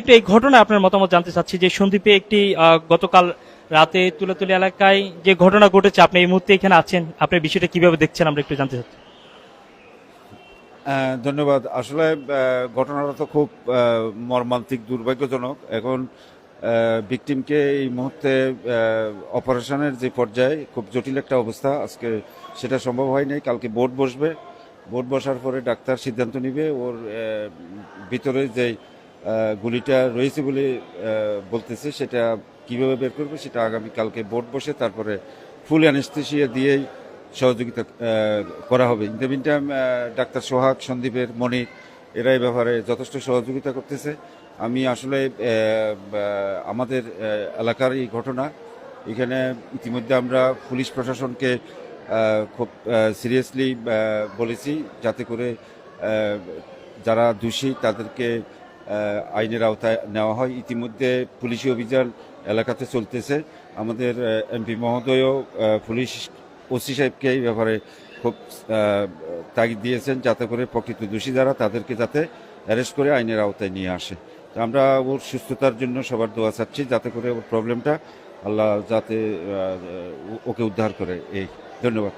একটু এই ঘটনা আপনার মতামত জানতে চাচ্ছি যে সন্দ্বীপে একটি গতকাল রাতে তুলাতলী এলাকায় যে ঘটনা ঘটেছে, আপনি এই মুহূর্তে এখানে আছেন, আপনি বিষয়টা কিভাবে দেখছেন আমরা একটু জানতে চাচ্ছি। ধন্যবাদ। আসলে ঘটনাটা তো খুব মর্মান্তিক, দুর্ভাগ্যজনক। এখন ভিকটিমকে এই মুহূর্তে অপারেশনের যে পর্যায়ে, খুব জটিল একটা অবস্থা। আজকে সেটা সম্ভব হয়নি। কালকে বোর্ড বসবে, বোর্ড বসার পরে ডাক্তার সিদ্ধান্ত নিবে ওর ভিতরে যে গুলিটা রয়েছে বলে বলতেছে, সেটা কিভাবে বের করবে সেটা আগামী কালকে বোর্ড বসে তারপরে ফুল অ্যানেস্থেসিয়া দিয়েই সহযোগিতা করা হবে। In the mean time doctor Sohag, সন্দীপের মনির, এরা এই ব্যাপারে যথেষ্ট সহযোগিতা করতেছে। আমি আসলে আমাদের এলাকার এই ঘটনা, এখানে ইতিমধ্যে আমরা পুলিশ প্রশাসনকে খুব সিরিয়াসলি বলেছি যাতে করে যারা দোষী তাদেরকে আইনের আওতায় নেওয়া হয়। ইতিমধ্যে পুলিশি অভিযান এলাকাতে চলতেছে। আমাদের এমপি মহোদয়ও পুলিশ ওসি সাহেবকে এই ব্যাপারে খুব তাগিদ দিয়েছেন যাতে করে প্রকৃত দোষী যারা তাদেরকে যাতে অ্যারেস্ট করে আইনের আওতায় নিয়ে আসে। তো আমরা ওর সুস্থতার জন্য সবার দোয়া চাচ্ছি যাতে করে ওর প্রবলেমটা আল্লাহ যাতে ওকে উদ্ধার করে। এই ধন্যবাদ।